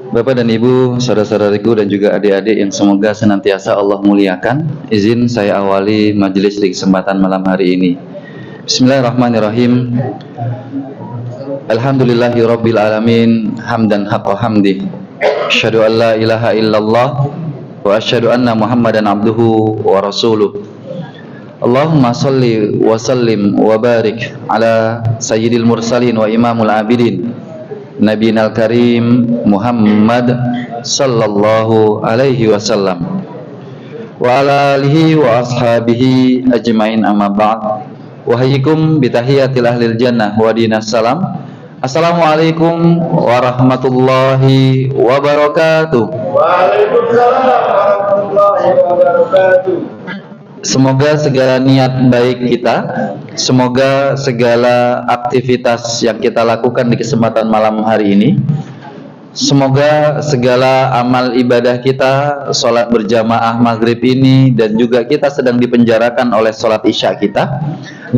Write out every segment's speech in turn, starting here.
Bapak dan Ibu, saudara-saudariku dan juga adik-adik yang semoga senantiasa Allah muliakan. Izin saya awali majelis di kesempatan malam hari ini. Bismillahirrahmanirrahim. Alhamdulillahi rabbil alamin, hamdan haqqa hamdi. Asyhadu an la ilaha illallah wa asyhadu anna Muhammadan abduhu wa rasuluh. Allahumma salli wa sallim wa barik ala sayyidil mursalin wa imamul abidin Nabiyina al-Karim Muhammad sallallahu alaihi wasallam wa ala alihi wa ashabihi ajmain, amma ba'd. Wahayyikum bitahiyatil ahlil jannah wa dinas salam. Assalamualaikum warahmatullahi wabarakatuh. Waalaikumsalam warahmatullahi wabarakatuh. Semoga segala niat baik kita, semoga segala aktivitas yang kita lakukan di kesempatan malam hari ini, semoga segala amal ibadah kita, sholat berjamaah maghrib ini, dan juga kita sedang dipenjarakan oleh sholat isya kita,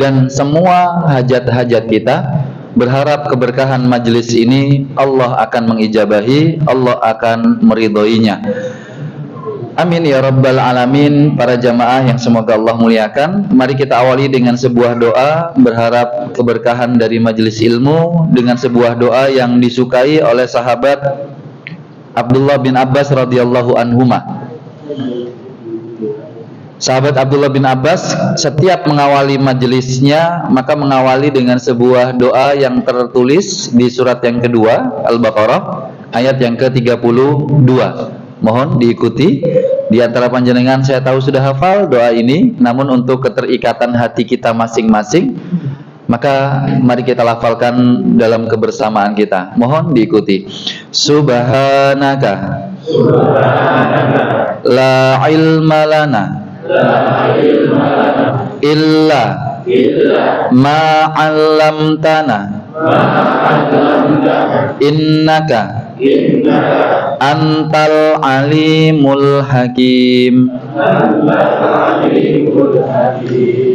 dan semua hajat-hajat kita, berharap keberkahan majelis ini Allah akan mengijabahi, Allah akan meridhoinya. Amin ya rabbal alamin. Para jamaah yang semoga Allah muliakan, mari kita awali dengan sebuah doa berharap keberkahan dari majelis ilmu, dengan sebuah doa yang disukai oleh sahabat Abdullah bin Abbas radhiyallahu anhuma. Sahabat Abdullah bin Abbas setiap mengawali majelisnya maka mengawali dengan sebuah doa yang tertulis di surat yang kedua Al-Baqarah ayat yang ke-32. Mohon diikuti. Di antara panjenengan saya tahu sudah hafal doa ini, namun untuk keterikatan hati kita masing-masing, maka mari kita lafalkan dalam kebersamaan kita. Mohon diikuti. Subhanaka la ilma lana illa ma 'allamtana innaka antal alimul hakim.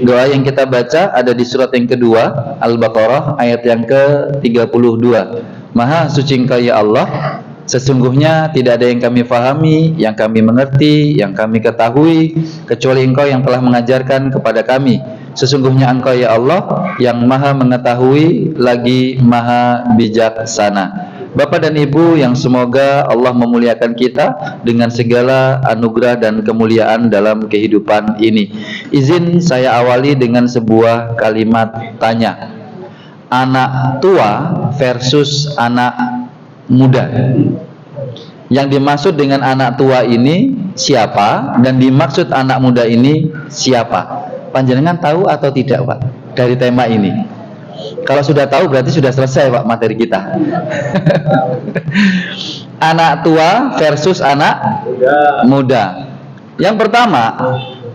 Doa yang kita baca ada di surat yang kedua Al-Baqarah ayat yang ke-32. Maha suci Engkau ya Allah, sesungguhnya tidak ada yang kami fahami, yang kami mengerti, yang kami ketahui kecuali Engkau yang telah mengajarkan kepada kami. Sesungguhnya Engkau ya Allah yang maha mengetahui lagi maha bijaksana. Bapak dan Ibu yang semoga Allah memuliakan kita dengan segala anugerah dan kemuliaan dalam kehidupan ini. Izin saya awali dengan sebuah kalimat tanya. Anak tua versus anak muda. Yang dimaksud dengan anak tua ini siapa dan dimaksud anak muda ini siapa? Panjenengan tahu atau tidak, Pak, dari tema ini? Kalau sudah tahu berarti sudah selesai, Pak, materi kita. Anak tua versus anak muda. Yang pertama,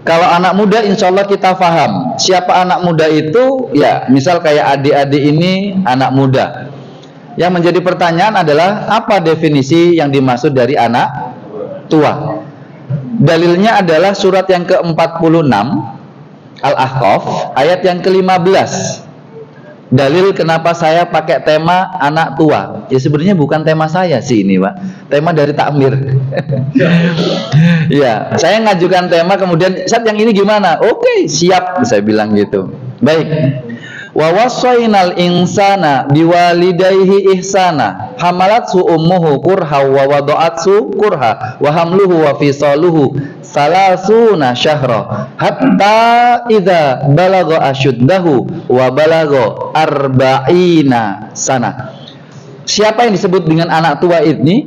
kalau anak muda insya Allah kita paham. Siapa anak muda itu? Ya, misal kayak adik-adik ini anak muda. Yang menjadi pertanyaan adalah apa definisi yang dimaksud dari anak tua? Dalilnya adalah surat yang ke-46 Al-Ahqaf ayat yang ke-15. Dalil kenapa saya pakai tema anak tua? Ya sebenarnya bukan tema saya sih ini, Pak. Tema dari takmir. Ya, saya ngajukan tema kemudian, "Ustaz, yang ini gimana?" "Oke, siap," saya bilang gitu. Baik. Wa wassaynal insana biwalidayhi ihsana hamalathu ummuhu kurha wa wada'athu kurha wa hamluhu wa fisaluhu salasuna syahra hatta idza balagha asyuddahu wa balagha arba'ina sana. Siapa yang disebut dengan anak tua ini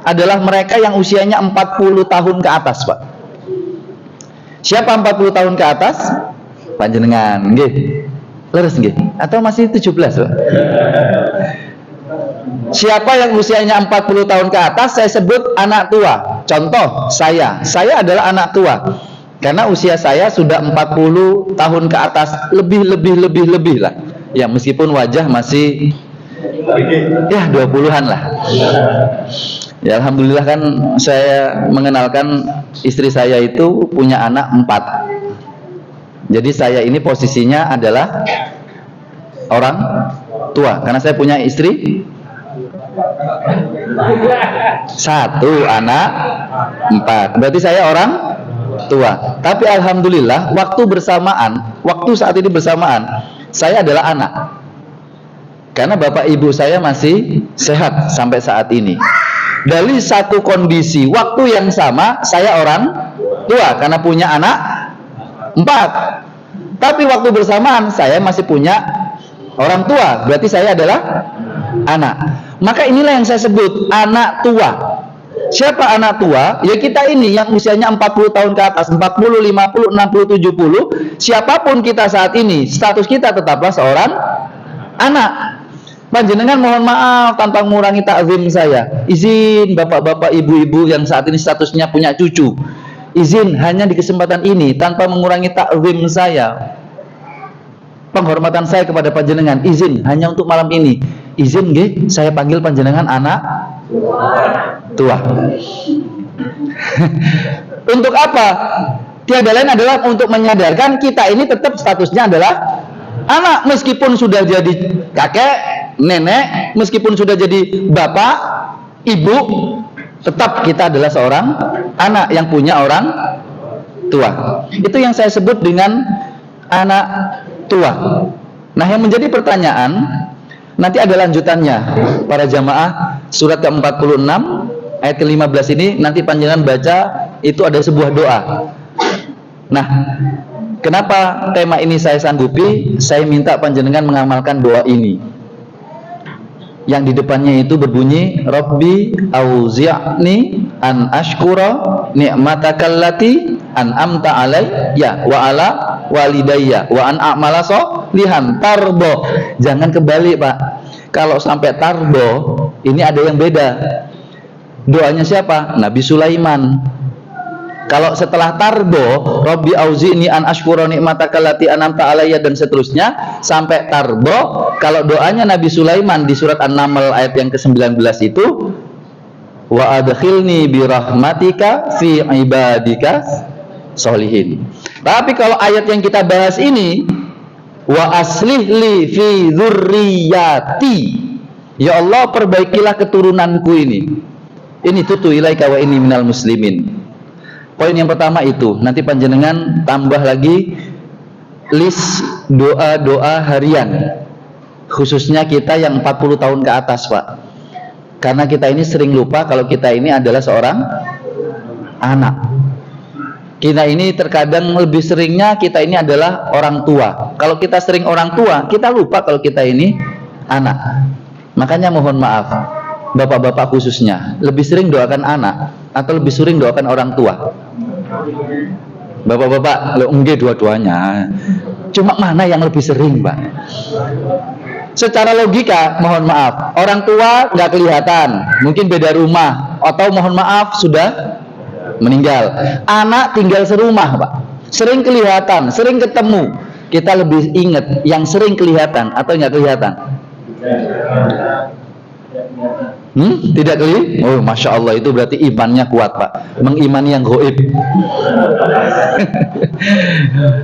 adalah mereka yang usianya 40 tahun ke atas, Pak. Siapa 40 tahun ke atas? Panjenengan, nggih. Leres nggih? Atau masih 17, Pak? Siapa yang usianya 40 tahun ke atas saya sebut anak tua. Contoh, saya adalah anak tua. Karena usia saya sudah 40 tahun ke atas, lebih lah. Ya, meskipun wajah masih ya 20-an lah. Ya, alhamdulillah kan saya mengenalkan istri saya itu punya anak 4. Jadi saya ini posisinya adalah orang tua karena saya punya istri Satu anak, 4. Berarti saya orang tua. Tapi alhamdulillah waktu saat ini bersamaan, saya adalah anak. Karena bapak ibu saya masih sehat sampai saat ini. Dari satu kondisi waktu yang sama, saya orang tua karena punya anak 4. Tapi waktu bersamaan saya masih punya orang tua, berarti saya adalah anak. Maka inilah yang saya sebut anak tua. Siapa anak tua? Ya kita ini yang usianya 40 tahun ke atas, 40, 50, 60, 70. Siapapun kita saat ini, status kita tetaplah seorang anak. Panjenengan mohon maaf tanpa mengurangi takzim saya. Izin bapak-bapak, ibu-ibu yang saat ini statusnya punya cucu. Izin hanya di kesempatan ini tanpa mengurangi takzim saya. Penghormatan saya kepada panjenengan, izin hanya untuk malam ini. Izin nggih, saya panggil panjenengan anak tua. Untuk apa? Tiada lain adalah untuk menyadarkan kita ini tetap statusnya adalah anak, meskipun sudah jadi kakek, nenek, meskipun sudah jadi bapak, ibu, tetap kita adalah seorang anak yang punya orang tua. Itu yang saya sebut dengan anak tua. Nah, yang menjadi pertanyaan, nanti ada lanjutannya. Para jamaah, surat ke-46 ayat ke-15 ini nanti panjenengan baca, itu ada sebuah doa. Nah, kenapa tema ini saya sanggupi? Saya minta panjenengan mengamalkan doa ini. Yang di depannya itu berbunyi, Rabbi auzi'ni an ashkura ni'matakallati an'amta alayya wa ala walidayya wa an a'mala sholihan tarbo. Jangan kebalik, Pak. Kalau sampai tarbo, ini ada yang beda. Doanya siapa? Nabi Sulaiman. Kalau setelah tarbo, Rabbi auzi'ni an ashkura ni'matakallati an'amta alayya dan seterusnya sampai tarbo, kalau doanya Nabi Sulaiman di surat An-Naml ayat yang ke-19 itu, wa adkhilni bi rahmatika fi ibadika sholihin. Tapi kalau ayat yang kita bahas ini, wa aslih li fi dzurriyyati, ya Allah perbaikilah keturunanku ini. Ini tutu ilaika wa inni minal muslimin. Poin yang pertama itu, nanti panjenengan tambah lagi list doa-doa harian, khususnya kita yang 40 tahun ke atas, Pak. Karena kita ini sering lupa kalau kita ini adalah seorang anak. Kita ini terkadang lebih seringnya kita ini adalah orang tua. Kalau kita sering orang tua, kita lupa kalau kita ini anak. Makanya mohon maaf, bapak-bapak khususnya, lebih sering doakan anak atau lebih sering doakan orang tua? Bapak-bapak, lo enggak dua-duanya. Cuma mana yang lebih sering, Pak? Secara logika, mohon maaf, orang tua nggak kelihatan, mungkin beda rumah, atau mohon maaf sudah meninggal. Anak tinggal serumah, Pak. Sering kelihatan, sering ketemu. Kita lebih ingat yang sering kelihatan atau nggak kelihatan? Tidak kelihatan? Oh, Masya Allah, itu berarti imannya kuat, Pak. Mengimani yang gaib.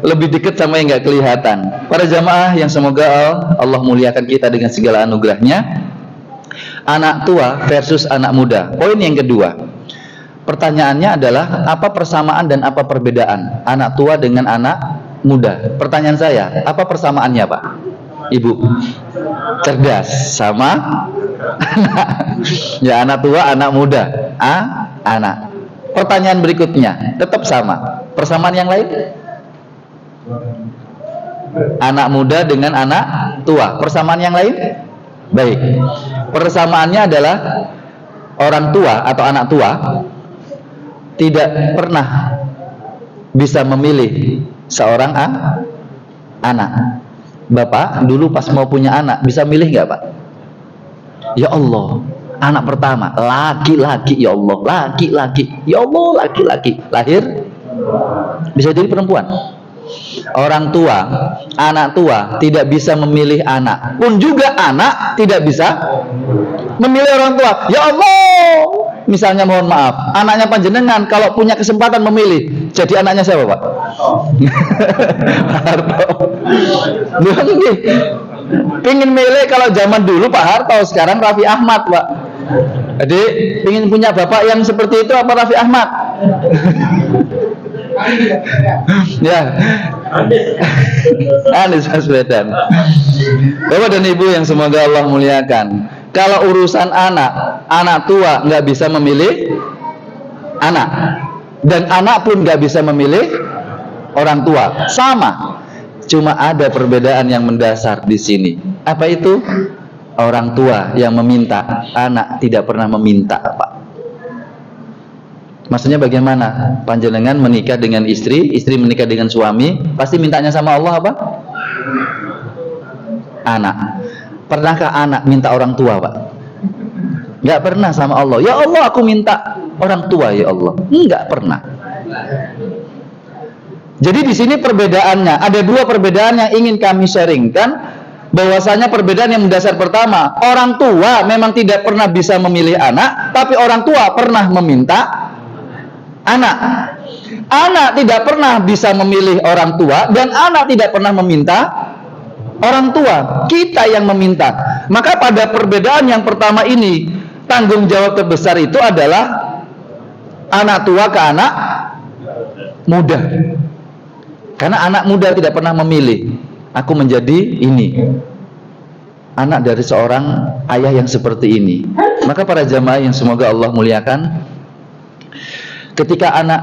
Lebih dekat sama yang nggak kelihatan. Para jamaah yang semoga Allah muliakan kita dengan segala anugerahnya. Anak tua versus anak muda. Poin yang kedua, pertanyaannya adalah apa persamaan dan apa perbedaan anak tua dengan anak muda? Pertanyaan saya, apa persamaannya, Pak? Ibu? Cerdas sama anak. Ya, anak tua, anak muda, anak. Pertanyaan berikutnya tetap sama. Persamaan yang lain? Anak muda dengan anak tua. Persamaan yang lain? Baik. Persamaannya adalah orang tua atau anak tua tidak pernah bisa memilih seorang anak. Bapak dulu pas mau punya anak bisa milih nggak, Pak? Ya Allah, anak pertama laki-laki, ya Allah, laki-laki, ya Allah, laki-laki, lahir bisa jadi perempuan. Orang tua, anak tua tidak bisa memilih anak, pun juga anak tidak bisa memilih orang tua. Ya Allah, misalnya mohon maaf, anaknya panjenengan kalau punya kesempatan memilih, jadi anaknya siapa, Pak? Harto. Pingin milih kalau zaman dulu Pak Harto, sekarang Raffi Ahmad, Pak. Jadi pingin punya bapak yang seperti itu apa Raffi Ahmad? Ya, Anies Baswedan. Bapak dan Ibu yang semoga Allah muliakan, kalau urusan anak tua nggak bisa memilih anak, dan anak pun nggak bisa memilih orang tua, sama. Cuma ada perbedaan yang mendasar di sini. Apa itu? Orang tua yang meminta, anak tidak pernah meminta, Pak. Maksudnya bagaimana? Panjenengan menikah dengan istri, istri menikah dengan suami, pasti mintanya sama Allah apa? Anak. Pernahkah anak minta orang tua, Pak? Nggak pernah sama Allah. Ya Allah, aku minta orang tua, ya Allah. Nggak pernah. Jadi di sini perbedaannya, ada dua perbedaan yang ingin kami sharingkan. Bahwasanya perbedaan yang mendasar pertama, orang tua memang tidak pernah bisa memilih anak, tapi orang tua pernah meminta anak. Anak tidak pernah bisa memilih orang tua, dan anak tidak pernah meminta orang tua. Kita yang meminta. Maka pada perbedaan yang pertama ini, tanggung jawab terbesar itu adalah anak tua ke anak muda. Karena anak muda tidak pernah memilih, aku menjadi ini, anak dari seorang ayah yang seperti ini. Maka para jamaah yang semoga Allah muliakan, ketika anak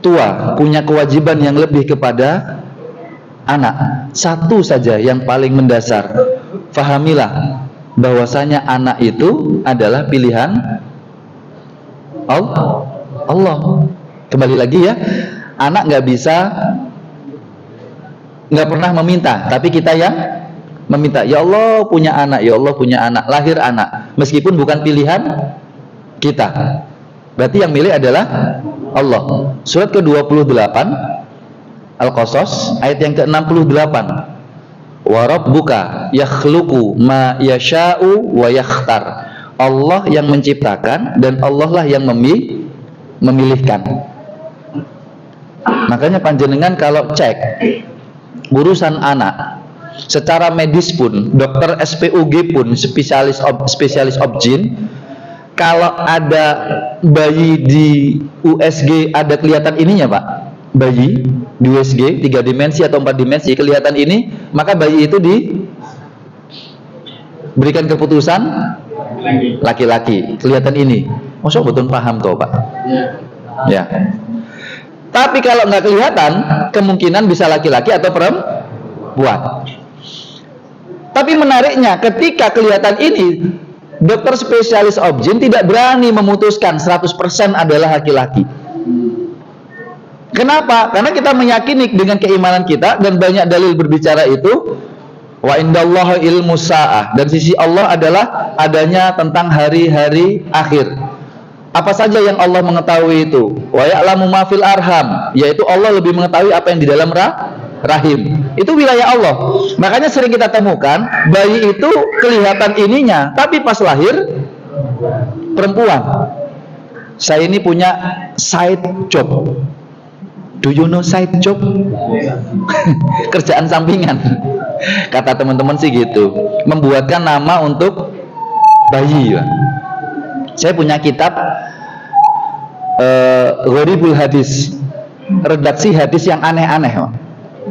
tua punya kewajiban yang lebih kepada anak, satu saja yang paling mendasar, fahamilah bahwasanya anak itu adalah pilihan Allah. Kembali lagi ya, anak nggak pernah meminta, tapi kita yang meminta. Ya Allah punya anak, ya Allah punya anak, lahir anak, meskipun bukan pilihan kita. Berarti yang milih adalah Allah. Surat ke-28 Al-Qasas ayat yang ke-68. Wa rabbuka yakhluqu ma yasha'u wa yakhtar. Allah yang menciptakan dan Allah lah yang memilihkan. Makanya panjenengan kalau cek urusan anak secara medis pun, dokter SPUG pun, spesialis obgyn, kalau ada bayi di USG ada kelihatan ininya, Pak, bayi di USG 3 dimensi atau 4 dimensi kelihatan ini, maka bayi itu diberikan keputusan laki-laki, kelihatan ini. Masa betul paham toh, Pak? Ya. Tapi kalau nggak kelihatan, kemungkinan bisa laki-laki atau perempuan. Tapi menariknya, ketika kelihatan ini, dokter spesialis obgyn tidak berani memutuskan 100% adalah laki-laki. Kenapa? Karena kita meyakini dengan keimanan kita, dan banyak dalil berbicara itu, wa indallahi ilmu sa'ah, dan sisi Allah adalah adanya tentang hari-hari akhir. Apa saja yang Allah mengetahui itu? Wa ya'lamu ma fil arham, yaitu Allah lebih mengetahui apa yang di dalam rahim. Itu wilayah Allah. Makanya sering kita temukan bayi itu kelihatan ininya, tapi pas lahir perempuan. Saya ini punya side job. Do you know side job? Kerjaan sampingan. Kata teman-teman sih gitu. Membuatkan nama untuk bayi. Saya punya kitab Gharibul Hadis, redaksi hadis yang aneh-aneh.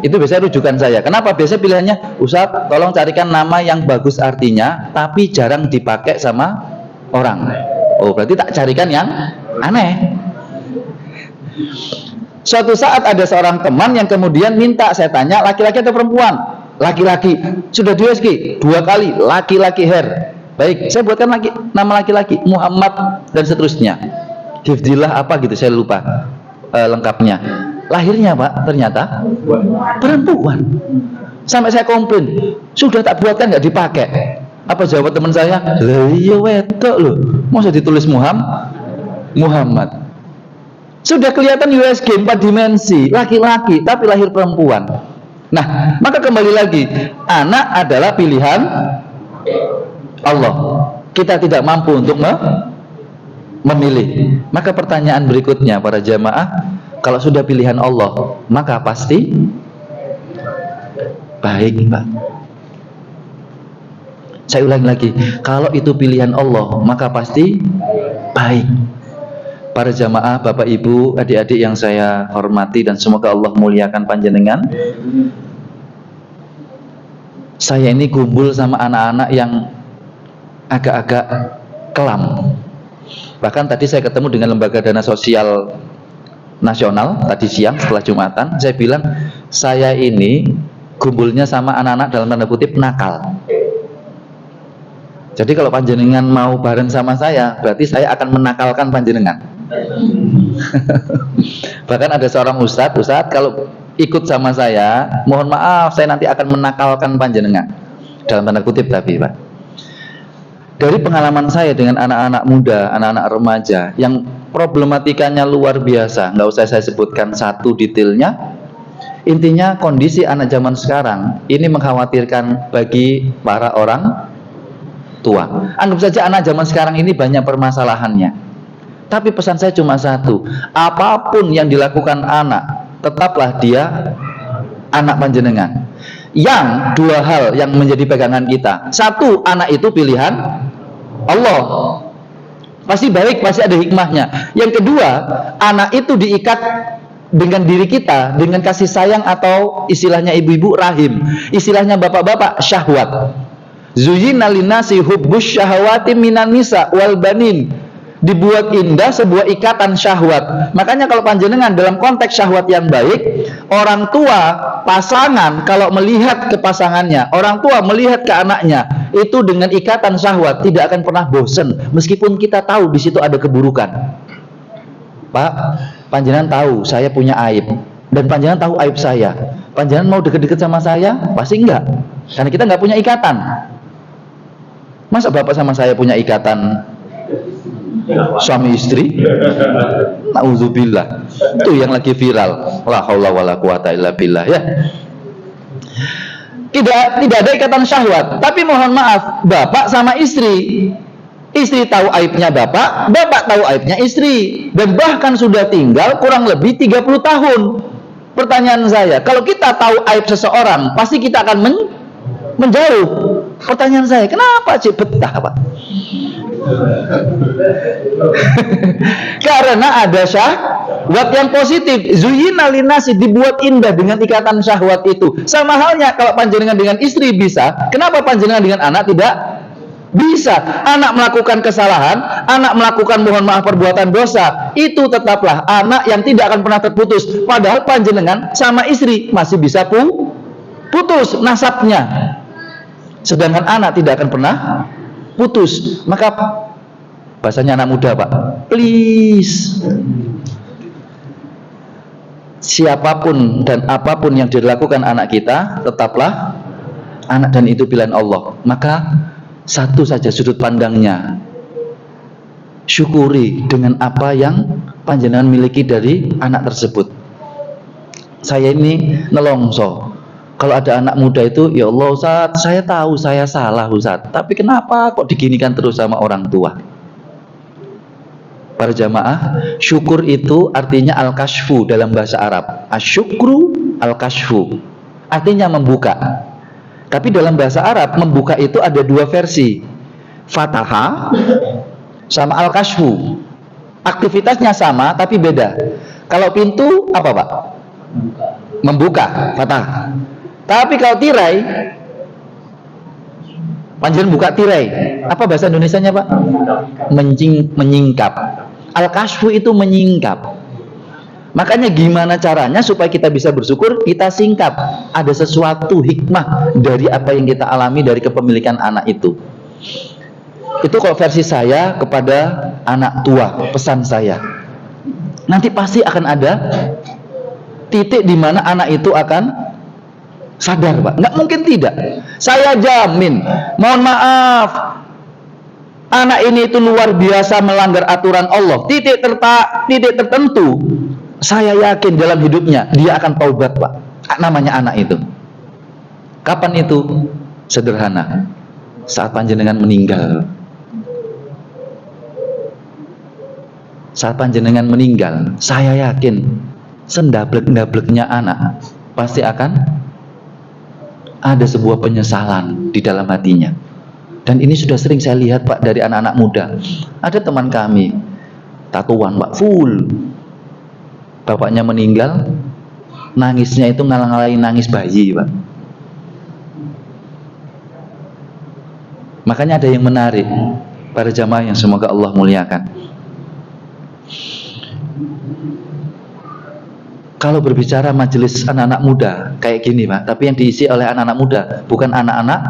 Itu biasanya rujukan saya. Kenapa? Biasanya pilihannya, Ustaz, tolong carikan nama yang bagus artinya, tapi jarang dipakai sama orang. Oh, berarti tak carikan yang aneh. Suatu saat ada seorang teman yang kemudian minta, saya tanya, laki-laki atau perempuan? Laki-laki. Sudah di USG 2 kali, laki-laki hair. Baik, saya buatkan nama laki-laki, Muhammad dan seterusnya. Hifdillah apa gitu, saya lupa lengkapnya. Lahirnya, Pak, ternyata perempuan. Sampai saya komplain, sudah tak buatkan nggak dipakai. Apa jawab teman saya? Lah iya wedok loh, masa ditulis Muhammad. Sudah kelihatan USG 4 dimensi, laki-laki tapi lahir perempuan. Nah, maka kembali lagi, anak adalah pilihan Allah. Kita tidak mampu untuk memilih. Maka pertanyaan berikutnya para jamaah, kalau sudah pilihan Allah, maka pasti baik, Pak. Saya ulangi lagi, kalau itu pilihan Allah, maka pasti baik. Para jamaah, Bapak Ibu, adik-adik yang saya hormati dan semoga Allah muliakan panjenengan. Saya ini kumpul sama anak-anak yang agak-agak kelam. Bahkan tadi saya ketemu dengan Lembaga Dana Sosial Nasional tadi siang setelah Jumatan. Saya bilang, saya ini kumpulnya sama anak-anak dalam tanda kutip nakal. Jadi kalau panjenengan mau bareng sama saya, berarti saya akan menakalkan panjenengan. Bahkan ada seorang ustadz kalau ikut sama saya, mohon maaf saya nanti akan menakalkan panjenengan, dalam tanda kutip tapi Pak. Dari pengalaman saya dengan anak-anak muda, anak-anak remaja yang problematikanya luar biasa, nggak usah saya sebutkan satu detailnya. Intinya kondisi anak zaman sekarang ini mengkhawatirkan bagi para orang tua. Anggap saja anak zaman sekarang ini banyak permasalahannya. Tapi pesan saya cuma satu, apapun yang dilakukan anak, tetaplah dia anak panjenengan. Yang dua hal yang menjadi pegangan kita. Satu, anak itu pilihan Allah. Pasti baik, pasti ada hikmahnya. Yang kedua, anak itu diikat dengan diri kita, dengan kasih sayang atau istilahnya ibu-ibu rahim, istilahnya bapak-bapak syahwat. Zuyyina linnasi hubbus syahawati minan nisa wal banin. Dibuat indah sebuah ikatan syahwat. Makanya kalau panjenengan dalam konteks syahwat yang baik, orang tua pasangan kalau melihat ke pasangannya, orang tua melihat ke anaknya, itu dengan ikatan syahwat tidak akan pernah bosen, meskipun kita tahu di situ ada keburukan. Pak, panjenengan tahu saya punya aib, dan panjenengan tahu aib saya. Panjenengan mau deket-deket sama saya? Pasti enggak, karena kita enggak punya ikatan. Masa bapak sama saya punya ikatan suami istri? Nauzubillah. Itu yang lagi viral. La haula wala quwata illa billah ya. Tidak ada ikatan syahwat. Tapi mohon maaf, bapak sama istri. Istri tahu aibnya bapak, bapak tahu aibnya istri, dan bahkan sudah tinggal kurang lebih 30 tahun. Pertanyaan saya, kalau kita tahu aib seseorang, pasti kita akan menjauh. Pertanyaan saya, kenapa sih betah, Pak? Karena ada syahwat yang positif. Zuyyina linnasi, dibuat indah dengan ikatan syahwat itu. Sama halnya kalau panjenengan dengan istri bisa, kenapa panjenengan dengan anak tidak bisa? Anak melakukan kesalahan, anak melakukan mohon maaf perbuatan dosa, itu tetaplah anak yang tidak akan pernah terputus. Padahal panjenengan sama istri masih bisa putus nasabnya, sedangkan anak tidak akan pernah putus. Maka bahasanya anak muda, Pak, please, siapapun dan apapun yang dilakukan anak kita, tetaplah anak, dan itu pilihan Allah. Maka satu saja sudut pandangnya, syukuri dengan apa yang panjenengan miliki dari anak tersebut. Saya ini nelongso, kalau ada anak muda itu, ya Allah Ustaz, saya tahu saya salah Ustaz, tapi kenapa kok diginikan terus sama orang tua? Para jamaah, syukur itu artinya al-kashfu dalam bahasa Arab. Asyukru al-kashfu, artinya membuka. Tapi dalam bahasa Arab, membuka itu ada dua versi, fataha sama al-kashfu. Aktivitasnya sama tapi beda. Kalau pintu apa, Pak? Membuka, fatah. Tapi kalau tirai, panjenengan buka tirai, apa bahasa Indonesianya, Pak? Menyingkap. Al-kashfu itu menyingkap. Makanya gimana caranya supaya kita bisa bersyukur? Kita singkap. Ada sesuatu hikmah dari apa yang kita alami dari kepemilikan anak itu. Itu kalau versi saya kepada anak tua, pesan saya. Nanti pasti akan ada titik di mana anak itu akan sadar, Pak. Nggak mungkin tidak. Saya jamin, mohon maaf, anak ini itu luar biasa melanggar aturan Allah. Titik tertentu, saya yakin dalam hidupnya dia akan taubat, Pak. Namanya anak itu. Kapan itu? Sederhana. Saat panjenengan meninggal. Saat panjenengan meninggal, saya yakin sendablek-ndableknya anak pasti akan ada sebuah penyesalan di dalam hatinya. Dan ini sudah sering saya lihat Pak dari anak-anak muda. Ada teman kami, tatuan Pak, full. Bapaknya meninggal, nangisnya itu ngalang-ngalangin nangis bayi Pak. Makanya ada yang menarik, para jamaah yang semoga Allah muliakan. Kalau berbicara majelis anak-anak muda kayak gini Pak, tapi yang diisi oleh anak-anak muda, bukan anak-anak.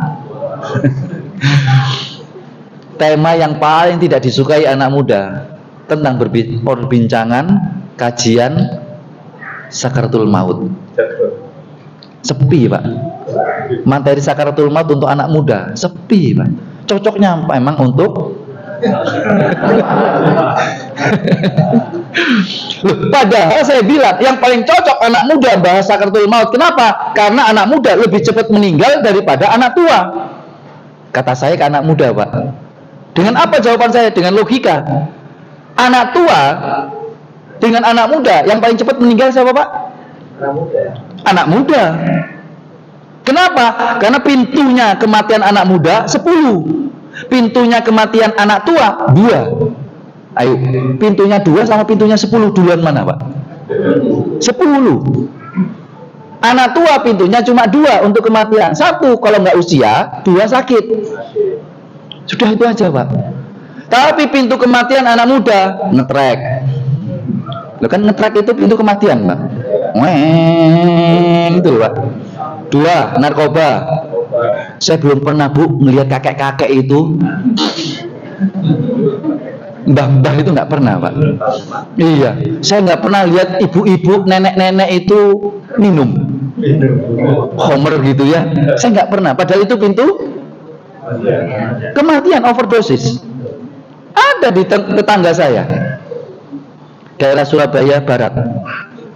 Tema yang paling tidak disukai anak muda tentang perbincangan kajian sakaratul maut. Sepi Pak. Materi sakaratul maut untuk anak muda sepi Pak. Cocoknya memang untuk loh, padahal saya bilang yang paling cocok anak muda bahas sakaratul maut. Kenapa? Karena anak muda lebih cepat meninggal daripada anak tua. Kata saya ke anak muda Pak. Dengan apa jawaban saya? Dengan logika. Anak tua dengan anak muda yang paling cepat meninggal siapa Pak? Anak muda. Anak muda. Kenapa? Karena pintunya kematian anak muda 10. Pintunya kematian anak tua 2. Ayo, pintunya 2 sama pintunya 10 duluan mana Pak? 10. Anak tua pintunya cuma 2 untuk kematian. 1 kalau nggak usia, 2 sakit. Sudah itu aja Pak. Tapi pintu kematian anak muda ngetrek. Lo kan ngetrek itu pintu kematian Pak. Weng itu Pak. 2 narkoba. Saya belum pernah Bu melihat kakek-kakek itu. Mbah-mbah itu nggak pernah Pak. Iya, saya nggak pernah lihat ibu-ibu, nenek-nenek itu minum homer gitu ya. Saya nggak pernah. Padahal itu pintu kematian, overdosis. Ada di tetangga saya, daerah Surabaya Barat.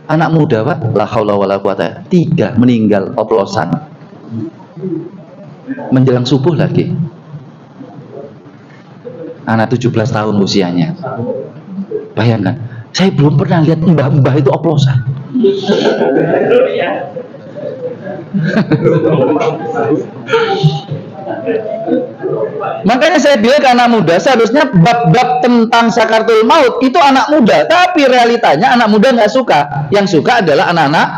Anak muda Pak, la haula wala quwata, 3 meninggal oplosan menjelang subuh lagi. Anak 17 tahun usianya. Bayangkan, saya belum pernah lihat mbah-mbah itu oplosan. Makanya saya bilang ke anak muda, seharusnya bab-bab tentang sakaratul maut itu anak muda, tapi realitanya anak muda nggak suka. Yang suka adalah anak-anak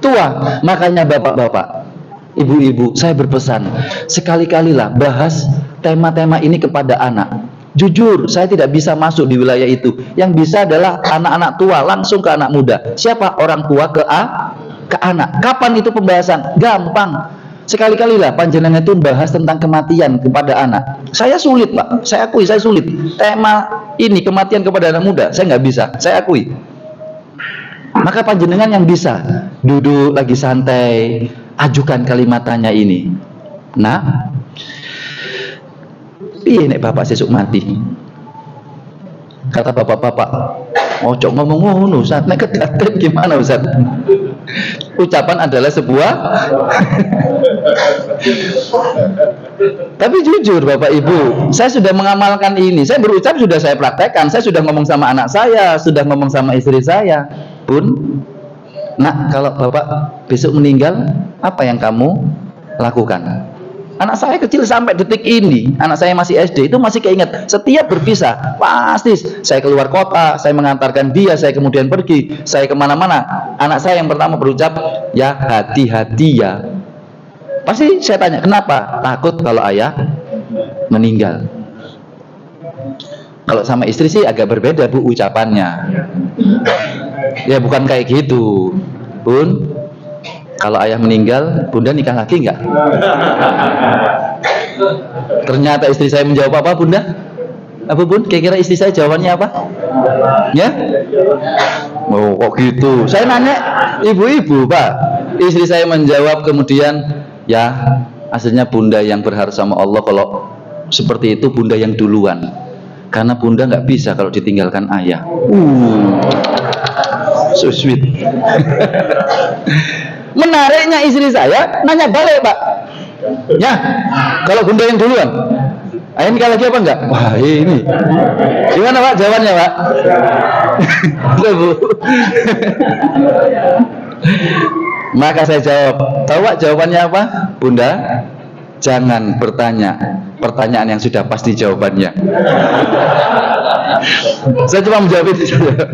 tua. Makanya bapak-bapak, ibu-ibu, saya berpesan, sekali-kalilah bahas tema-tema ini kepada anak. Jujur, saya tidak bisa masuk di wilayah itu. Yang bisa adalah anak-anak tua langsung ke anak muda. Siapa? Orang tua ke anak. Kapan itu pembahasan? Gampang. Sekali-kalilah panjenengan itu bahas tentang kematian kepada anak. Saya sulit Pak, saya akui saya sulit. Tema ini kematian kepada anak muda, saya nggak bisa, saya akui. Maka panjenengan yang bisa duduk lagi santai, ajukan kalimat tanya ini. Nah, piye nek bapak sesuk mati? Kata bapak-bapak, ojo ngomong ngono Ustaz, nek kedaten gimana Ustaz? Ucapan adalah sebuah tapi jujur Bapak Ibu, saya sudah mengamalkan ini. Saya berucap sudah saya praktekkan. Saya sudah ngomong sama anak saya, sudah ngomong sama istri saya. Bun, nak, kalau Bapak besok meninggal, apa yang kamu lakukan? Anak saya kecil sampai detik ini, anak saya masih SD, itu masih keinget. Setiap berpisah, pasti saya keluar kota, saya mengantarkan dia, saya kemudian pergi, saya kemana-mana. Anak saya yang pertama berucap, ya hati-hati ya. Pasti saya tanya, kenapa? Takut kalau ayah meninggal. Kalau sama istri sih agak berbeda Bu ucapannya. Ya bukan kayak gitu, Bun. Kalau ayah meninggal, Bunda nikah lagi enggak? Ternyata istri saya menjawab apa, Bunda? Apa Bun? Kira-kira istri saya jawabannya apa? Ya? Oh, kok gitu? Saya nanya ibu-ibu, Pak. Istri saya menjawab kemudian, ya, aslinya Bunda yang berharap sama Allah. Kalau seperti itu Bunda yang duluan. Karena Bunda nggak bisa kalau ditinggalkan ayah. So sweet. Menariknya istri saya nanya balik Pak, ya kalau Bunda yang duluan, ayah nikah lagi apa enggak? Wah ini gimana Pak jawabannya Pak? Maka saya jawab, tahu Pak jawabannya apa? Bunda, jangan bertanya pertanyaan yang sudah pasti jawabannya. Saya cuma menjawab itu saja.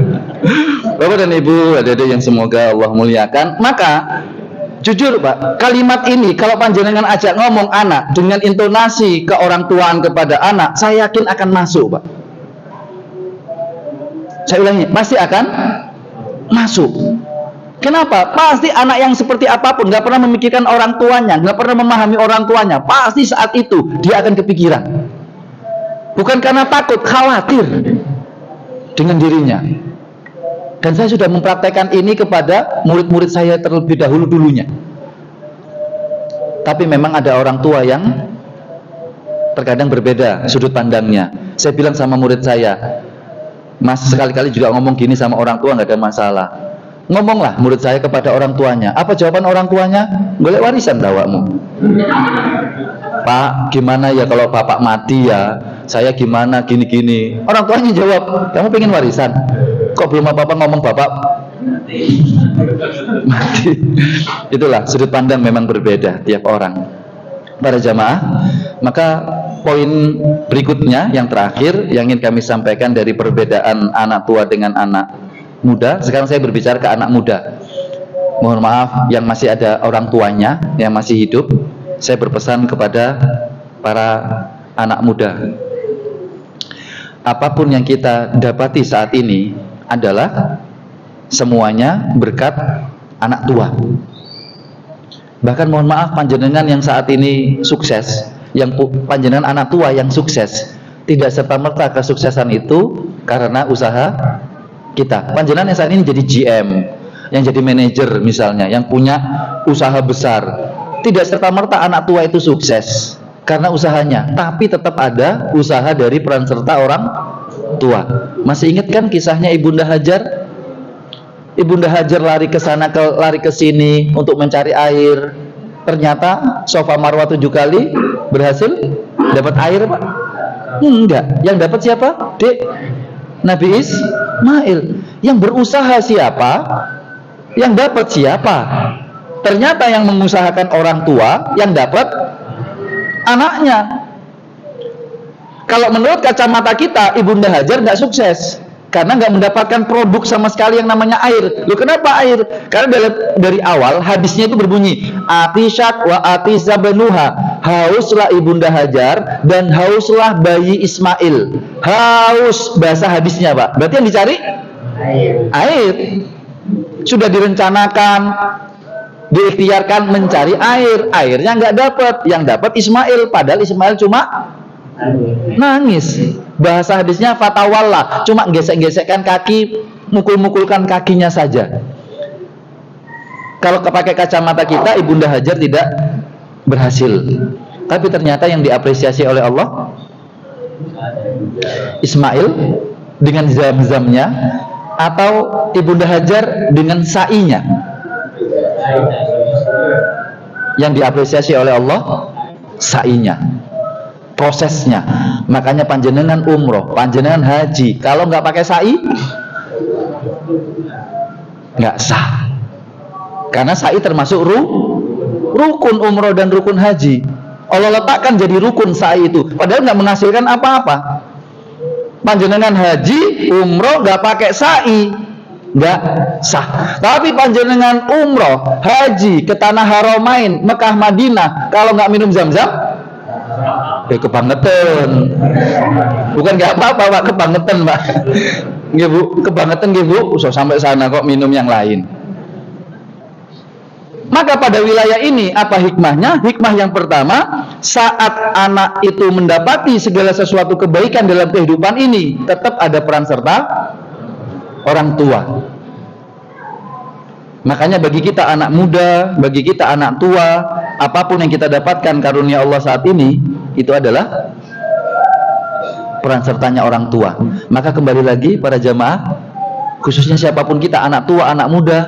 Bapak dan Ibu, adik-adik yang semoga Allah muliakan, maka jujur Pak, kalimat ini kalau panjenengan ajak ngomong anak dengan intonasi keorangtuaan kepada anak, saya yakin akan masuk Pak. Saya ulangi, pasti akan masuk. Kenapa? Pasti anak yang seperti apapun, nggak pernah memikirkan orang tuanya, nggak pernah memahami orang tuanya, pasti saat itu dia akan kepikiran. Bukan karena takut, khawatir dengan dirinya. Dan saya sudah mempraktekkan ini kepada murid-murid saya terlebih dahulu dulunya. Tapi memang ada orang tua yang terkadang berbeda sudut pandangnya. Saya bilang sama murid saya, Mas, sekali-kali juga ngomong gini sama orang tua nggak ada masalah. Ngomonglah murid saya kepada orang tuanya. Apa jawaban orang tuanya? Golek warisan dawakmu. Pak, gimana ya kalau bapak mati ya? Saya gimana gini-gini. Orang tuanya jawab, kamu pengen warisan? Kok belum apa-apa ngomong bapak mati. Itulah sudut pandang memang berbeda tiap orang. Para jamaah, maka poin berikutnya yang terakhir yang ingin kami sampaikan dari perbedaan anak tua dengan anak muda. Sekarang saya berbicara ke anak muda. Mohon maaf yang masih ada orang tuanya yang masih hidup. Saya berpesan kepada para anak muda, apapun yang kita dapati saat ini adalah semuanya berkat anak tua. Bahkan mohon maaf, panjenengan yang saat ini sukses, yang panjenengan anak tua yang sukses, tidak serta-merta kesuksesan itu karena usaha kita. Panjenengan yang saat ini jadi GM, yang jadi manajer misalnya, yang punya usaha besar, tidak serta-merta anak tua itu sukses karena usahanya, tapi tetap ada usaha dari peran serta orang tua. Masih ingat kan kisahnya Ibunda Hajar? Ibunda Hajar lari ke sana lari ke sini untuk mencari air. Ternyata Safa Marwah 7 kali berhasil dapat air, Pak? Enggak. Yang dapat siapa? Dek Nabi Ismail. Yang berusaha siapa? Yang dapat siapa? Ternyata yang mengusahakan orang tua, yang dapat anaknya. Kalau menurut kacamata kita, Ibunda Hajar nggak sukses karena nggak mendapatkan produk sama sekali yang namanya air. Loh, kenapa air? Karena dari awal hadisnya itu berbunyi atishat wa atizabenuha, hauslah Ibunda Hajar dan hauslah bayi Ismail. Haus bahasa hadisnya, Pak. Berarti yang dicari air. Sudah direncanakan, diikhtiarkan mencari air, airnya nggak dapat, yang dapat Ismail, padahal Ismail cuma nangis. Bahasa hadisnya fatawalla, cuma gesek-gesekkan kaki, mukul-mukulkan kakinya saja. Kalau pakai kacamata kita, Ibunda Hajar tidak berhasil. Tapi ternyata yang diapresiasi oleh Allah Ismail dengan zam-zamnya, atau Ibunda Hajar dengan sa'inya. Yang diapresiasi oleh Allah sa'inya, prosesnya. Makanya panjenengan umroh, panjenengan haji, kalau nggak pakai sa'i nggak sah, karena sa'i termasuk rukun umroh dan rukun haji. Allah letakkan jadi rukun sa'i itu, padahal nggak menghasilkan apa-apa. Panjenengan haji umroh nggak pakai sa'i nggak sah. Tapi panjenengan umroh haji ke tanah Haramain Mekah Madinah, kalau nggak minum zam-zam kebangetan. Bukan nggak apa-apa, Pak, kebangetan, Pak. Nggih, Bu, kebangetan nggih, Bu. Usah sampai sana kok minum yang lain. Maka pada wilayah ini apa hikmahnya? Hikmah yang pertama, saat anak itu mendapati segala sesuatu kebaikan dalam kehidupan ini, tetap ada peran serta orang tua. Makanya bagi kita anak muda, bagi kita anak tua, apapun yang kita dapatkan karunia Allah saat ini, itu adalah peran sertanya orang tua. Maka kembali lagi para jamaah, khususnya siapapun kita, anak tua, anak muda,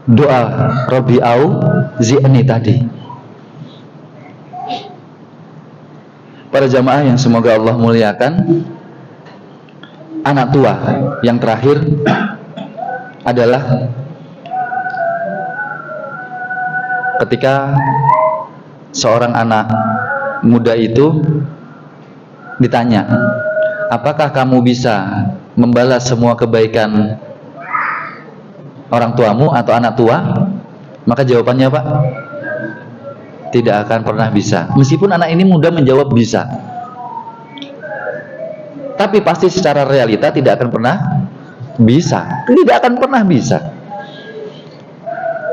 doa Rabbi au zi'ni tadi. Para jamaah yang semoga Allah muliakan, anak tua yang terakhir adalah ketika seorang anak muda itu ditanya, apakah kamu bisa membalas semua kebaikan orang tuamu atau anak tua? Maka jawabannya apa? Tidak akan pernah bisa. Meskipun anak ini muda menjawab bisa, tapi pasti secara realita tidak akan pernah bisa. Tidak akan pernah bisa.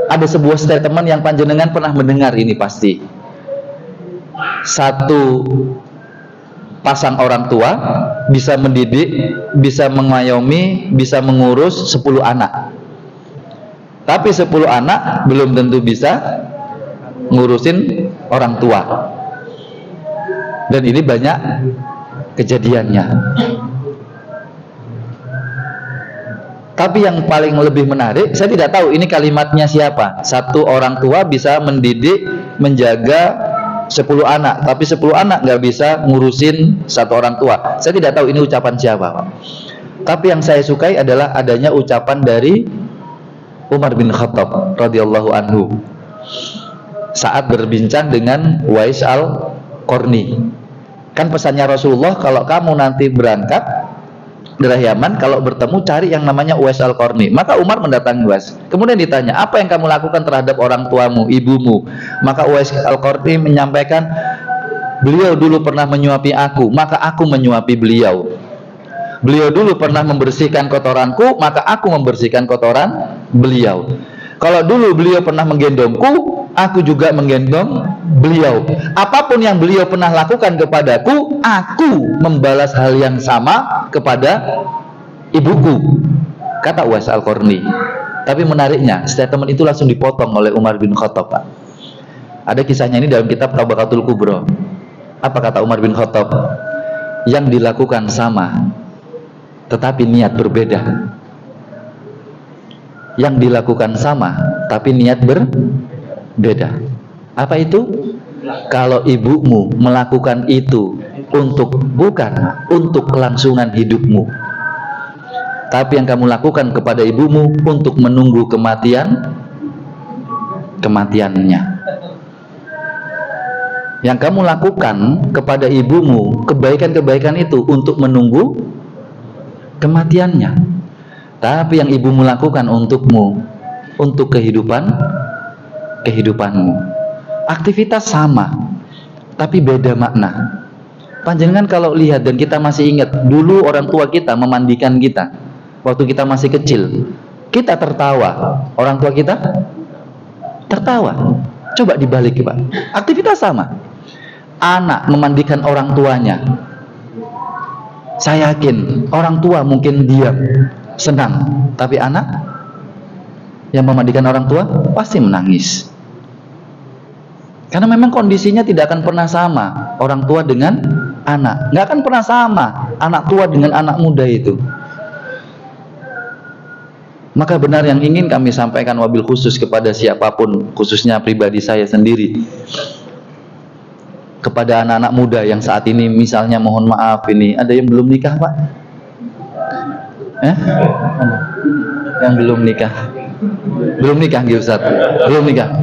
Ada sebuah statement yang panjenengan pernah mendengar ini pasti. Satu pasang orang tua bisa mendidik, bisa mengayomi, bisa mengurus 10 anak. Tapi 10 anak belum tentu bisa ngurusin orang tua. Dan ini banyak kejadiannya. Tapi yang paling lebih menarik, saya tidak tahu ini kalimatnya siapa. Satu orang tua bisa mendidik, menjaga 10 anak, tapi 10 anak nggak bisa ngurusin satu orang tua. Saya tidak tahu ini ucapan siapa, Pak. Tapi yang saya sukai adalah adanya ucapan dari Umar bin Khattab radhiyallahu anhu saat berbincang dengan Uwais al-Qarni. Kan pesannya Rasulullah, kalau kamu nanti berangkat dari Yaman, kalau bertemu cari yang namanya Uwais al-Qarni. Maka Umar mendatangi Uwais. Kemudian ditanya, apa yang kamu lakukan terhadap orang tuamu, ibumu? Maka Uwais al-Qarni menyampaikan, beliau dulu pernah menyuapi aku, maka aku menyuapi beliau. Beliau dulu pernah membersihkan kotoranku, maka aku membersihkan kotoran beliau. Kalau dulu beliau pernah menggendongku, aku juga menggendong beliau. Apapun yang beliau pernah lakukan kepadaku, aku membalas hal yang sama kepada ibuku, kata Uwais al-Qarni. Tapi menariknya, statement itu langsung dipotong oleh Umar bin Khattab, Pak. Ada kisahnya ini dalam kitab Tabaqatul Kubra. Apa kata Umar bin Khattab? Yang dilakukan sama, tetapi niat berbeda. Yang dilakukan sama, tapi niat berbeda. Apa itu? Kalau ibumu melakukan itu bukan untuk kelangsungan hidupmu, tapi yang kamu lakukan kepada ibumu untuk menunggu kematiannya. Yang kamu lakukan kepada ibumu, kebaikan-kebaikan itu untuk menunggu kematiannya. Tapi yang ibumu lakukan untukmu, untuk kehidupanmu. Aktivitas sama, tapi beda makna. Panjenengan kalau lihat, dan kita masih ingat, dulu orang tua kita memandikan kita waktu kita masih kecil, kita tertawa, orang tua kita tertawa. Coba dibalik, Pak. Aktivitas sama. Anak memandikan orang tuanya, saya yakin orang tua mungkin diam, senang, tapi anak yang memandikan orang tua pasti menangis. Karena memang kondisinya tidak akan pernah sama orang tua dengan anak. Nggak akan pernah sama anak tua dengan anak muda itu. Maka benar yang ingin kami sampaikan wabil khusus kepada siapapun, khususnya pribadi saya sendiri, kepada anak-anak muda yang saat ini misalnya, mohon maaf, ini ada yang belum nikah, Pak? Yang belum nikah? Belum nikah, nggih Ustaz? Belum nikah.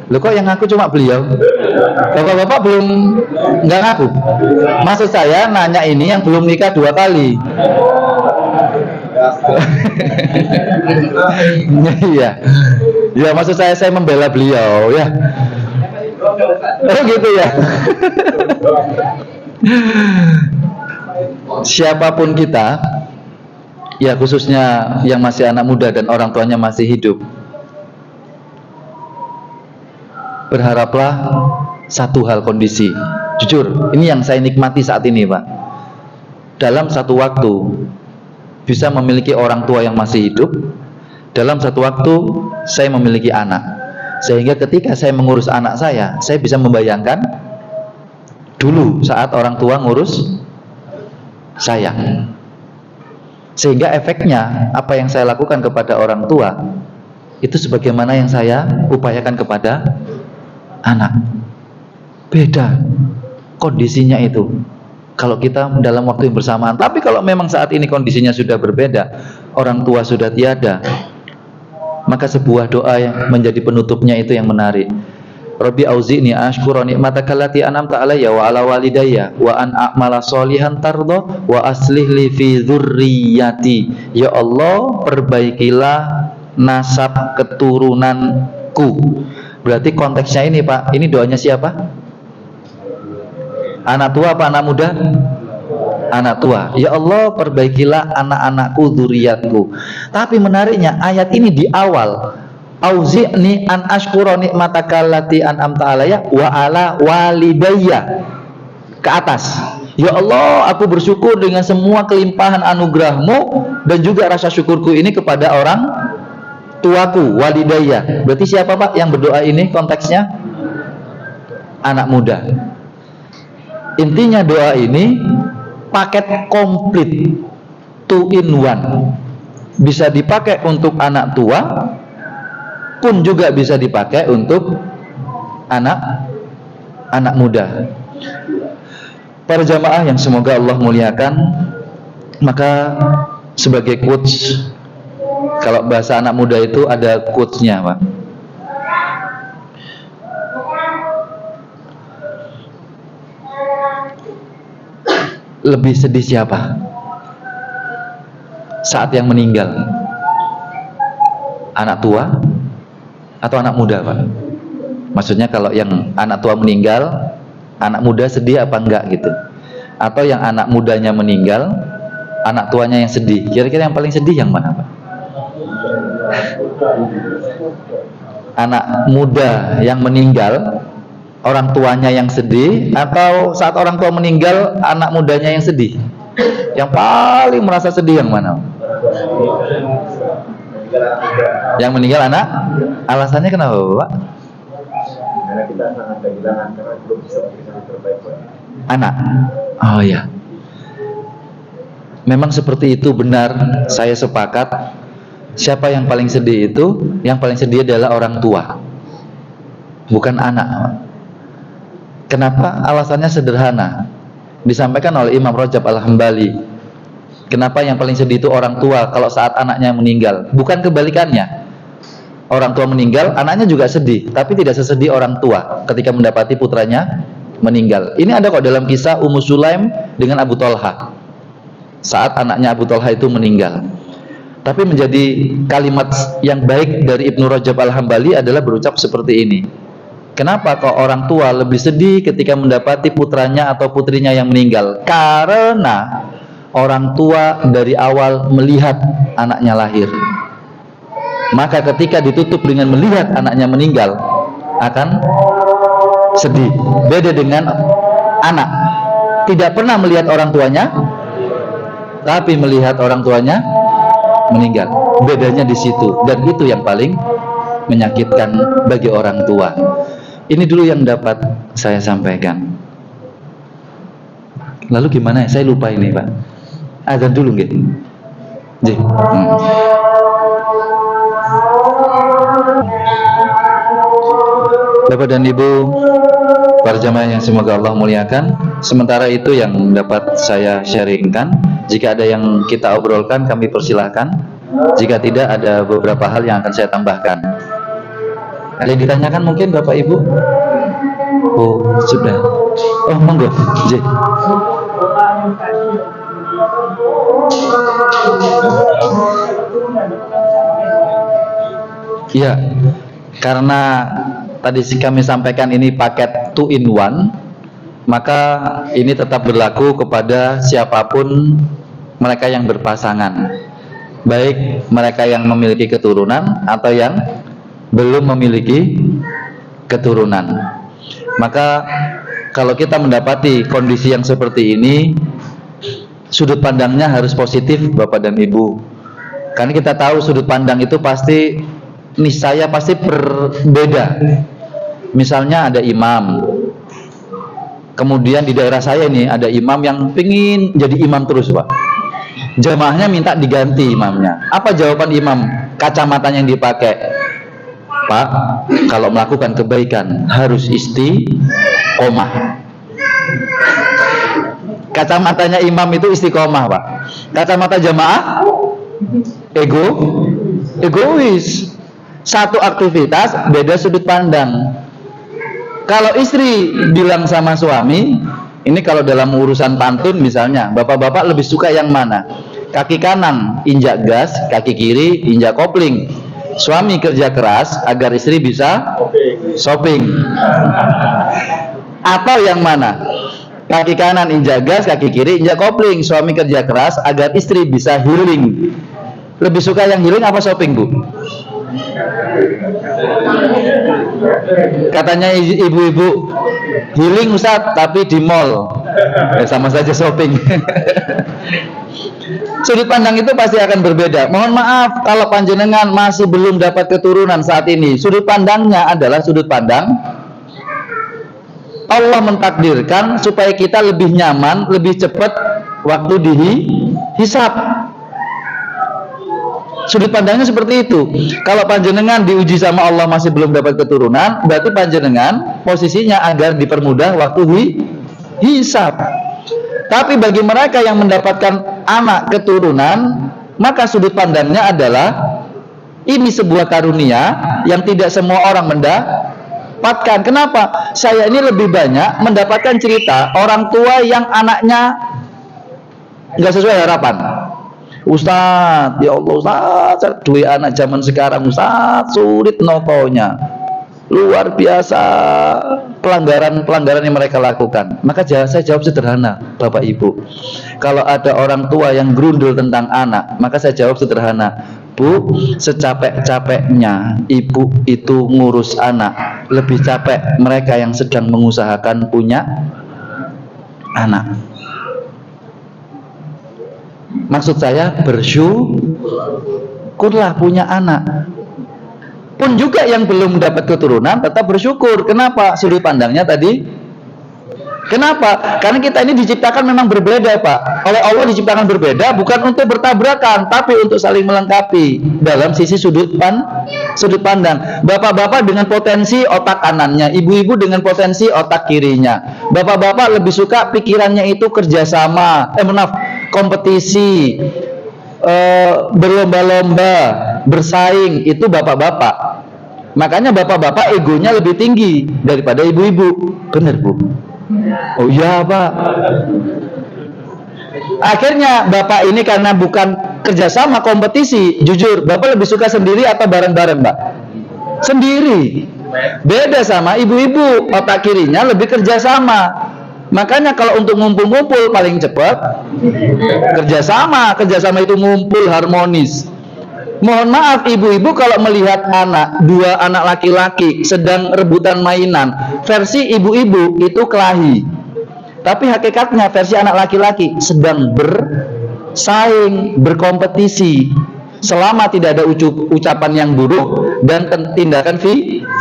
Loh, kok yang ngaku cuma beliau? Bapak-bapak belum, nggak ngaku? Maksud saya nanya ini yang belum nikah 2 kali. Iya. Ya, maksud saya membela beliau ya. Oh gitu ya. Siapapun kita, ya khususnya yang masih anak muda dan orang tuanya masih hidup, berharaplah satu hal kondisi. Jujur, ini yang saya nikmati saat ini, Pak. Dalam satu waktu bisa memiliki orang tua yang masih hidup. Dalam satu waktu saya memiliki anak. Sehingga ketika saya mengurus anak saya bisa membayangkan dulu saat orang tua ngurus saya. Sehingga efeknya apa yang saya lakukan kepada orang tua itu sebagaimana yang saya upayakan kepada anak. Beda kondisinya itu kalau kita dalam waktu yang bersamaan. Tapi kalau memang saat ini kondisinya sudah berbeda, orang tua sudah tiada, maka sebuah doa yang menjadi penutupnya itu yang menarik. Rabbi auzi'ni ashkura ni'mataka allati an'amta alayya wa ala walidayya wa an a'mala sholihan tardha wa aslih li fi dzurriyyati. Ya Allah, perbaikilah nasab keturunanku. Berarti konteksnya ini, Pak. Ini doanya siapa? Anak tua apa anak muda? Anak tua. Ya Allah, perbaikilah anak-anakku, dzurriyyatku. Tapi menariknya ayat ini di awal, auzi'ni an ashkura ni'mataka allati an'amta alayya wa ala walidayya. Ke atas. Ya Allah, aku bersyukur dengan semua kelimpahan anugerahmu dan juga rasa syukurku ini kepada orang tuaku, walidayya. Berarti siapa, Pak, yang berdoa ini konteksnya? Anak muda. Intinya doa ini paket komplit, 2 in 1. Bisa dipakai untuk anak tua, pun juga bisa dipakai untuk anak muda. Para jamaah yang semoga Allah muliakan, maka sebagai quotes, kalau bahasa anak muda itu ada quotes-nya, Pak. Lebih sedih siapa saat yang meninggal? Anak tua atau anak muda, Pak? Maksudnya kalau yang anak tua meninggal, anak muda sedih apa enggak gitu? Atau yang anak mudanya meninggal, anak tuanya yang sedih? Kira-kira yang paling sedih yang mana, Pak? Anak muda yang meninggal, orang tuanya yang sedih, atau saat orang tua meninggal anak mudanya yang sedih? Yang paling merasa sedih yang mana? Yang meninggal anak. Alasannya kenapa, Pak? Karena kita sangat kehilangan, karena belum bisa memberikan terbaik. Anak. Oh ya. Memang seperti itu, benar, saya sepakat. Siapa yang paling sedih itu? Yang paling sedih adalah orang tua, bukan anak. Kenapa? Alasannya sederhana. Disampaikan oleh Imam Rajab Al-Hambali. Kenapa yang paling sedih itu orang tua kalau saat anaknya meninggal? Bukan kebalikannya. Orang tua meninggal, anaknya juga sedih, tapi tidak sesedih orang tua ketika mendapati putranya meninggal. Ini ada kok dalam kisah Ummu Sulaim dengan Abu Thalha. Saat anaknya Abu Thalha itu meninggal. Tapi menjadi kalimat yang baik dari Ibnu Rajab Al-Hambali adalah berucap seperti ini. Kenapa kok orang tua lebih sedih ketika mendapati putranya atau putrinya yang meninggal? Karena orang tua dari awal melihat anaknya lahir. Maka ketika ditutup dengan melihat anaknya meninggal, akan sedih. Beda dengan anak, tidak pernah melihat orang tuanya, tapi melihat orang tuanya meninggal. Bedanya di situ, dan itu yang paling menyakitkan bagi orang tua. Ini dulu yang dapat saya sampaikan. Lalu gimana? Saya lupa ini, Pak. Azan dulu nggih. Nggih. Bapak dan Ibu, para jamaah yang semoga Allah muliakan, sementara itu yang dapat saya sharingkan. Jika ada yang kita obrolkan, kami persilahkan. Jika tidak, ada beberapa hal yang akan saya tambahkan. Ada yang ditanyakan mungkin Bapak Ibu? Oh, sudah. Oh, monggo. J. Iya, karena tadi kami sampaikan ini paket 2 in 1, maka ini tetap berlaku kepada siapapun mereka yang berpasangan, baik mereka yang memiliki keturunan atau yang belum memiliki keturunan. Maka kalau kita mendapati kondisi yang seperti ini, sudut pandangnya harus positif, Bapak dan Ibu. Karena kita tahu sudut pandang itu pasti niscaya pasti berbeda. Misalnya ada imam, kemudian di daerah saya ini ada imam yang pingin jadi imam terus, Pak. Jamaahnya minta diganti imamnya. Apa jawaban imam? Kacamatanya yang dipakai, Pak, kalau melakukan kebaikan harus istiqomah. Kacamatanya imam itu istiqomah, Pak. Kacamata jamaah egois. Satu aktivitas, beda sudut pandang. Kalau istri bilang sama suami, ini kalau dalam urusan pantun misalnya, bapak-bapak lebih suka yang mana? Kaki kanan injak gas, kaki kiri injak kopling. Suami kerja keras agar istri bisa shopping. Atau yang mana? Kaki kanan injak gas, kaki kiri injak kopling. Suami kerja keras agar istri bisa healing. Lebih suka yang healing apa shopping, Bu? Katanya ibu-ibu, healing Ustaz, tapi di mall. Sama saja shopping. Sudut pandang itu pasti akan berbeda. Mohon maaf kalau panjenengan masih belum dapat keturunan saat ini. Sudut pandangnya adalah sudut pandang Allah mentakdirkan supaya kita lebih nyaman, lebih cepat waktu dihisab. Sudut pandangnya seperti itu. Kalau panjenengan diuji sama Allah masih belum dapat keturunan, berarti panjenengan posisinya agar dipermudah waktu hisab. Tapi bagi mereka yang mendapatkan anak keturunan, maka sudut pandangnya adalah ini sebuah karunia yang tidak semua orang mendapatkan. Kenapa? Saya ini lebih banyak mendapatkan cerita orang tua yang anaknya nggak sesuai harapan. Ustadz, ya Allah Ustadz, dua anak zaman sekarang Ustadz, sulit notonya, luar biasa pelanggaran yang mereka lakukan. Maka saya jawab sederhana, Bapak Ibu. Kalau ada orang tua yang grundul tentang anak, maka saya jawab sederhana, Bu, secapek-capeknya ibu itu ngurus anak, lebih capek mereka yang sedang mengusahakan punya anak. Maksud saya bersyukurlah punya anak. Pun juga yang belum dapat keturunan tetap bersyukur. Kenapa? Sudut pandangnya tadi. Kenapa? Karena kita ini diciptakan memang berbeda, Pak. Oleh Allah diciptakan berbeda bukan untuk bertabrakan, tapi untuk saling melengkapi dalam sisi sudut pandang. Bapak-bapak dengan potensi otak kanannya, ibu-ibu dengan potensi otak kirinya. Bapak-bapak lebih suka pikirannya itu kerjasama, kompetisi, berlomba-lomba, bersaing, itu bapak-bapak. Makanya bapak-bapak egonya lebih tinggi daripada ibu-ibu. Benar, Bu? Oh iya, Pak. Akhirnya bapak ini karena bukan kerjasama, kompetisi, jujur, bapak lebih suka sendiri atau bareng-bareng, Mbak? Sendiri. Beda sama ibu-ibu, otak kirinya lebih kerjasama. Makanya kalau untuk ngumpul-ngumpul paling cepat kerjasama itu ngumpul harmonis. Mohon maaf ibu-ibu kalau melihat dua anak laki-laki sedang rebutan mainan, versi ibu-ibu itu kelahi. Tapi hakikatnya versi anak laki-laki sedang bersaing, berkompetisi. Selama tidak ada ucapan yang buruk dan tindakan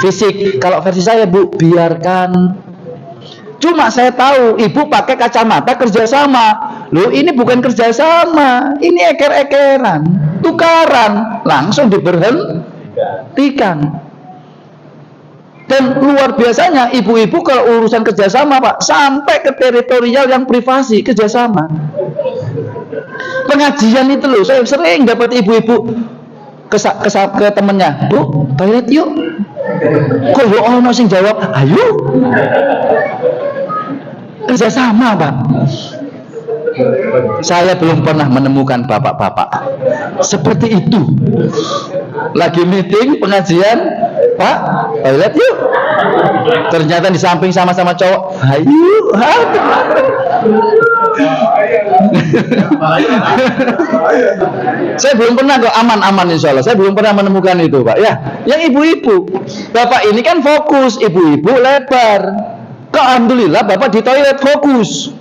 fisik. Kalau versi saya, Bu, biarkan. Cuma saya tahu ibu pakai kacamata kerjasama. Loh, ini bukan kerjasama, ini eker-ekeran, tukaran, langsung diberhentikan. Dan luar biasanya ibu-ibu kalau urusan kerjasama, Pak, sampai ke teritorial yang privasi kerjasama. Pengajian itu loh, saya sering dapat ibu-ibu ke temennya, Bu, toilet yuk. Kok yo ono sing jawab, ayo. Kerjasama, Pak. Saya belum pernah menemukan bapak-bapak seperti itu. Lagi meeting pengajian, Pak, toilet yuk. Ternyata di samping sama-sama cowok, ayo. Saya belum pernah kok, aman insya Allah. Saya belum pernah menemukan itu, Pak. Ya, yang ibu-ibu, bapak ini kan fokus, ibu-ibu lebar. Alhamdulillah bapak di toilet fokus,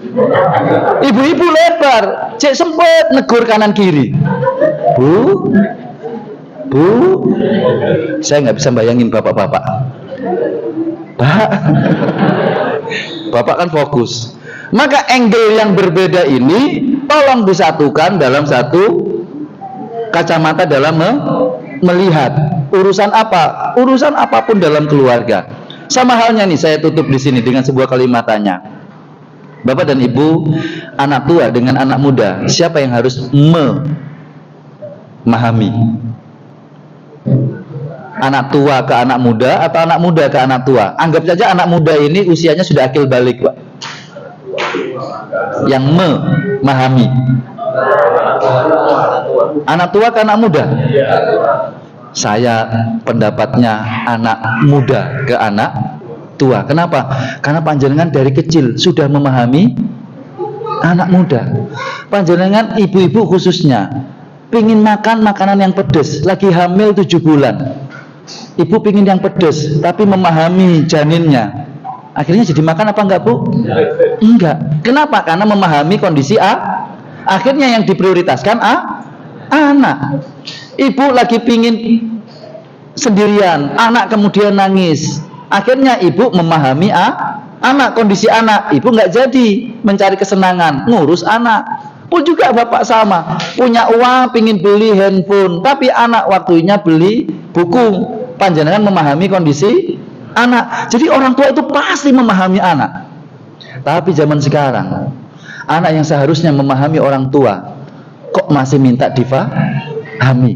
ibu-ibu lebar, cek sempet negur kanan kiri. Bu, saya nggak bisa bayangin bapak-bapak. Pak, bapak kan fokus. Maka angle yang berbeda ini tolong disatukan dalam satu kacamata dalam melihat urusan apa, urusan apapun dalam keluarga. Sama halnya nih, saya tutup di sini dengan sebuah kalimat tanya. Bapak dan Ibu, anak tua dengan anak muda, siapa yang harus memahami? Anak tua ke anak muda atau anak muda ke anak tua? Anggap saja anak muda ini usianya sudah akil balik, Pak. Yang memahami. Anak tua ke anak muda? Saya pendapatnya anak muda ke anak tua. Kenapa? Karena panjenengan dari kecil sudah memahami anak muda. Panjenengan ibu-ibu khususnya pingin makan makanan yang pedas, lagi hamil 7 bulan. Ibu pingin yang pedas, tapi memahami janinnya. Akhirnya jadi makan apa enggak, Bu? Enggak. Kenapa? Karena memahami kondisi akhirnya yang diprioritaskan anak. Ibu lagi pingin sendirian, anak kemudian nangis. Akhirnya ibu memahami anak, kondisi anak. Ibu nggak jadi mencari kesenangan, ngurus anak. Pun juga bapak sama, punya uang pingin beli handphone, tapi anak waktunya beli buku. Panjenengan memahami kondisi anak. Jadi orang tua itu pasti memahami anak. Tapi zaman sekarang, anak yang seharusnya memahami orang tua kok masih minta difahami.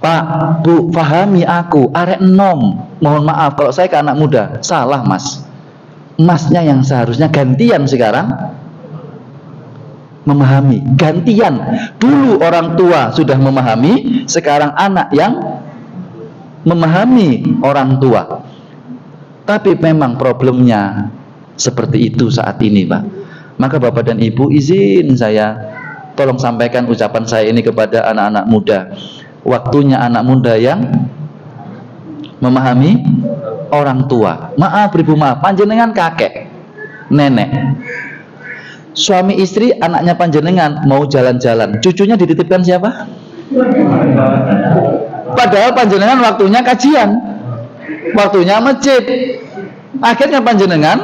Pak, Bu, fahami aku, arek enom. Mohon maaf kalau saya ke anak muda, salah Mas. Masnya yang seharusnya gantian sekarang memahami, gantian. Dulu orang tua sudah memahami, sekarang anak yang memahami orang tua. Tapi memang problemnya seperti itu saat ini, Pak. Maka Bapak dan Ibu, izin saya tolong sampaikan ucapan saya ini kepada anak-anak muda. Waktunya anak muda yang memahami orang tua. Maaf Ibu, maaf, panjenengan kakek, nenek, suami istri, anaknya panjenengan mau jalan-jalan, cucunya dititipkan siapa? Padahal panjenengan waktunya kajian, waktunya masjid. Akhirnya panjenengan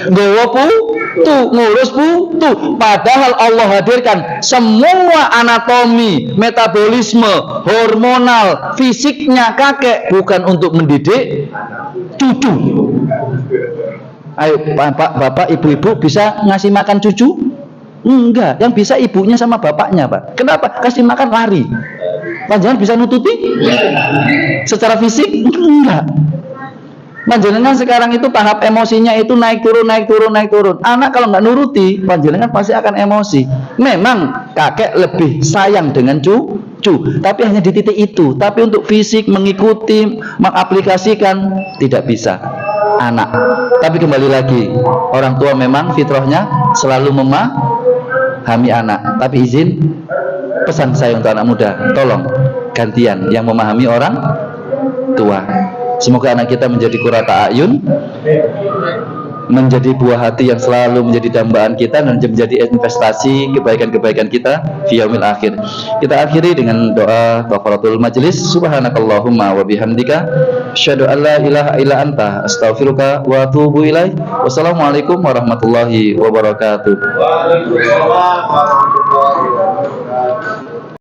nggawa tuh ngurus tuh. Padahal Allah hadirkan semua anatomi, metabolisme, hormonal, fisiknya kakek bukan untuk mendidik cucu. Ayo bapak, ibu-ibu bisa ngasih makan cucu? Enggak, yang bisa ibunya sama bapaknya, Pak. Kenapa? Kasih makan lari. Panjenengan bisa nututi? Secara fisik? Enggak. Panjenengan sekarang itu tahap emosinya itu naik turun. Anak kalau nggak nuruti, panjenengan pasti akan emosi. Memang kakek lebih sayang dengan cucu, tapi hanya di titik itu. Tapi untuk fisik, mengikuti, mengaplikasikan, tidak bisa. Anak. Tapi kembali lagi, orang tua memang fitrahnya selalu memahami anak. Tapi izin, pesan saya untuk anak muda, tolong gantian yang memahami orang tua. Semoga anak kita menjadi qurrata a'yun, menjadi buah hati yang selalu menjadi dambaan kita dan menjadi investasi kebaikan-kebaikan kita fi yaumil akhir. Kita akhiri dengan doa kafaratul majlis. Subhanakallahumma wa bihamdika asyhadu an la ilaha illa anta astaghfiruka wa atubu ilaik. Wassalamualaikum warahmatullahi wabarakatuh. Waalaikumsalam warahmatullahi wabarakatuh.